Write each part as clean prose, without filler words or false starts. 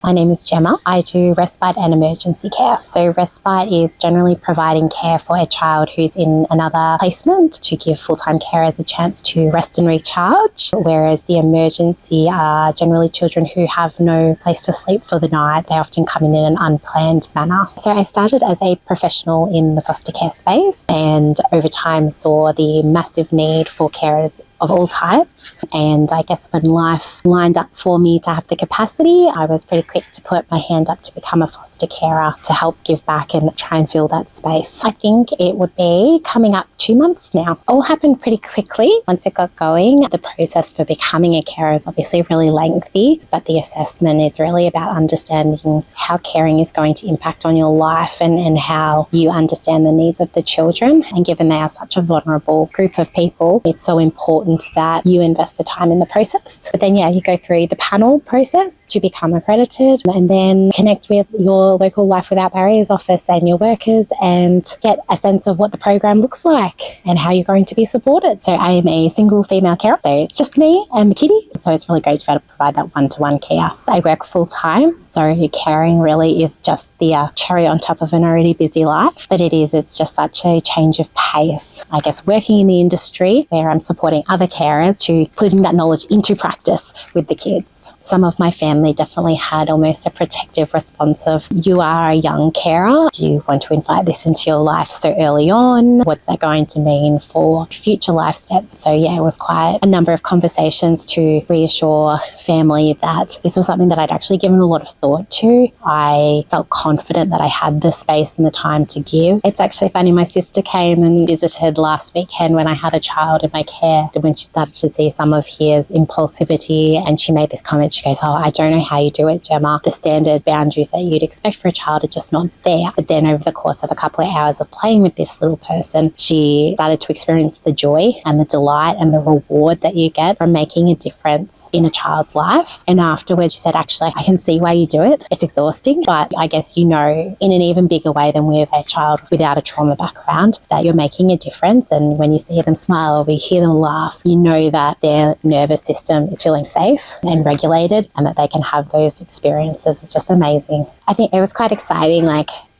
My name is Gemma. I do respite and emergency care. So respite is generally providing care for a child who's in another placement to give full-time carers a chance to rest and recharge, whereas the emergency are generally children who have no place to sleep for the night. They often come in an unplanned manner. So I started as a professional in the foster care space and over time saw the massive need for carers of all types. And I guess when life lined up for me to have the capacity, I was pretty quick to put my hand up to become a foster carer to help give back and try and fill that space. I think it would be coming up 2 months now. All happened pretty quickly once it got going. The process for becoming a carer is obviously really lengthy, but the assessment is really about understanding how caring is going to impact on your life and how you understand the needs of the children. And given they are such a vulnerable group of people, it's so important that you invest the time in the process. But then, you go through the panel process to become accredited and then connect with your local Life Without Barriers office and your workers and get a sense of what the program looks like and how you're going to be supported. So I am a single female carer, so it's just me and the kitty. So it's really great to be able to provide that one-to-one care. I work full-time, so caring really is just the cherry on top of an already busy life, but it's just such a change of pace. I guess working in the industry where I'm supporting other carers to putting that knowledge into practice with the kids. Some of my family definitely had almost a protective response of, you are a young carer. Do you want to invite this into your life so early on? What's that going to mean for future life steps? So it was quite a number of conversations to reassure family that this was something that I'd actually given a lot of thought to. I felt confident that I had the space and the time to give. It's actually funny, my sister came and visited last weekend when I had a child in my care, when she started to see some of his impulsivity, and she made this comment. She goes, I don't know how you do it, Gemma. The standard boundaries that you'd expect for a child are just not there. But then over the course of a couple of hours of playing with this little person, she started to experience the joy and the delight and the reward that you get from making a difference in a child's life. And afterwards, she said, actually, I can see why you do it. It's exhausting, but I guess in an even bigger way than with a child without a trauma background, that you're making a difference. And when you see them smile or we hear them laugh, you know that their nervous system is feeling safe and regulated, and that they can have those experiences. It's just amazing. I think it was quite exciting,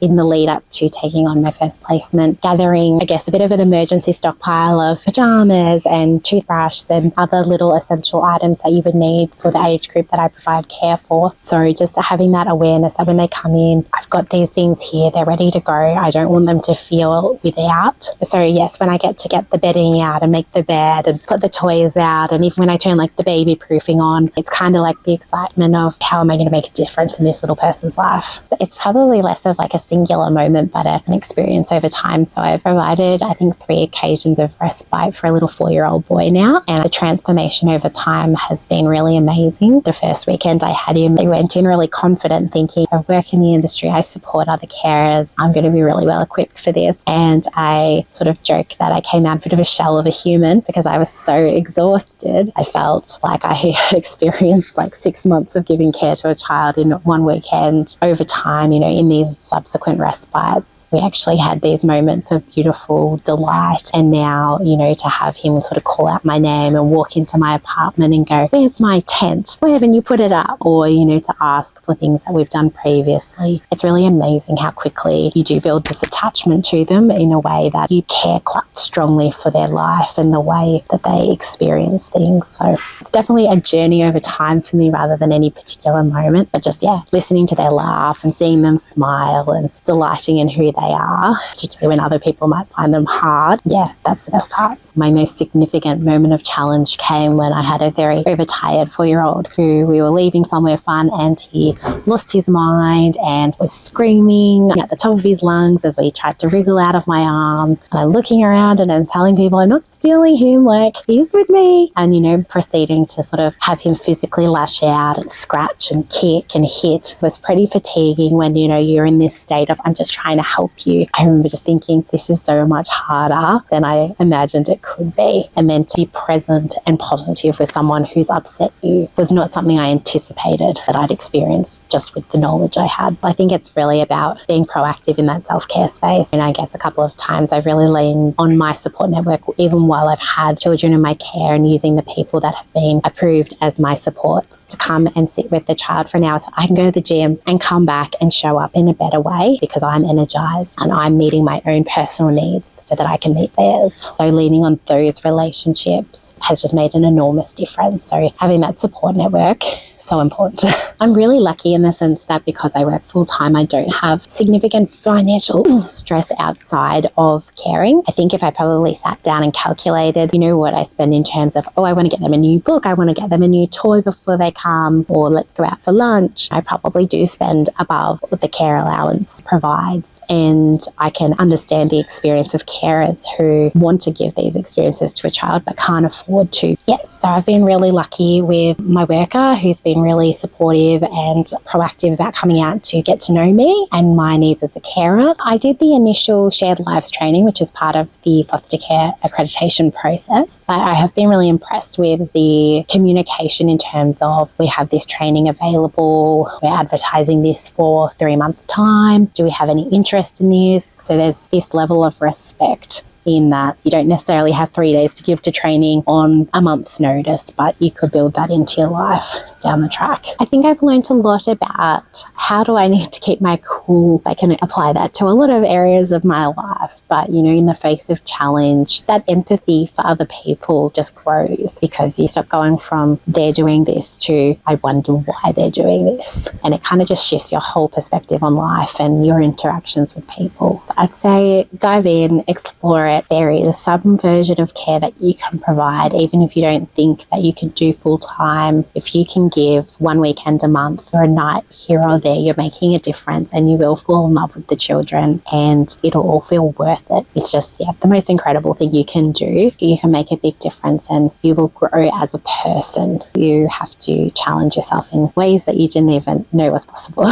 in the lead up to taking on my first placement, gathering, I guess, a bit of an emergency stockpile of pajamas and toothbrush and other little essential items that you would need for the age group that I provide care for. So just having that awareness that when they come in, I've got these things here, they're ready to go. I don't want them to feel without. So yes, when I get the bedding out and make the bed and put the toys out, and even when I turn the baby proofing on, it's kind of the excitement of how am I going to make a difference in this little person's life. So it's probably less of a singular moment, but an experience over time. So I've provided, I think, 3 occasions of respite for a little 4-year-old boy now. And the transformation over time has been really amazing. The first weekend I had him, they went in really confident thinking, I work in the industry, I support other carers, I'm going to be really well equipped for this. And I sort of joke that I came out a bit of a shell of a human because I was so exhausted. I felt like I had experienced 6 months of giving care to a child in one weekend. Over time, in these subsequent respites, we actually had these moments of beautiful delight. And now, to have him sort of call out my name and walk into my apartment and go, where's my tent? Why haven't you put it up? Or, to ask for things that we've done previously. It's really amazing how quickly you do build this attachment to them in a way that you care quite strongly for their life and the way that they experience things. So it's definitely a journey over time for me rather than any particular moment. But just, listening to their laugh and seeing them smile and delighting in who they are, particularly when other people might find them hard. That's the best part. My most significant moment of challenge came when I had a very overtired 4-year-old who we were leaving somewhere fun and he lost his mind and was screaming at the top of his lungs as he tried to wriggle out of my arm. And I'm looking around and I'm telling people I'm not stealing him, he's with me. And, proceeding to sort of have him physically lash out and scratch and kick and hit was pretty fatiguing when, you're in this state weight of, I'm just trying to help you. I remember just thinking, this is so much harder than I imagined it could be. And then to be present and positive with someone who's upset you was not something I anticipated that I'd experience just with the knowledge I had. I think it's really about being proactive in that self-care space. And I guess a couple of times I've really leaned on my support network, even while I've had children in my care, and using the people that have been approved as my supports to come and sit with the child for an hour so I can go to the gym and come back and show up in a better way because I'm energized and I'm meeting my own personal needs so that I can meet theirs. So leaning on those relationships has just made an enormous difference. So having that support network, so important. I'm really lucky in the sense that because I work full time, I don't have significant financial stress outside of caring. I think if I probably sat down and calculated, what I spend in terms of, I want to get them a new book, I want to get them a new toy before they come, or let's go out for lunch, I probably do spend above what the care allowance provides. And I can understand the experience of carers who want to give these experiences to a child but can't afford to. Yes, so I've been really lucky with my worker who's been really supportive and proactive about coming out to get to know me and my needs as a carer. I did the initial shared lives training, which is part of the foster care accreditation process. I have been really impressed with the communication in terms of, we have this training available, we're advertising this for 3 months' time, do we have any interest in this? So there's this level of respect in that you don't necessarily have 3 days to give to training on a month's notice, but you could build that into your life down the track. I think I've learned a lot about how do I need to keep my cool. I can apply that to a lot of areas of my life, but in the face of challenge, that empathy for other people just grows because you stop going from they're doing this to I wonder why they're doing this, and it kind of just shifts your whole perspective on life and your interactions with people. I'd say dive in, explore it. There is some version of care that you can provide, even if you don't think that you can do full time. If you can give one weekend a month or a night here or there, you're making a difference and you will fall in love with the children and it'll all feel worth it. It's just, the most incredible thing you can do. You can make a big difference and you will grow as a person. You have to challenge yourself in ways that you didn't even know was possible.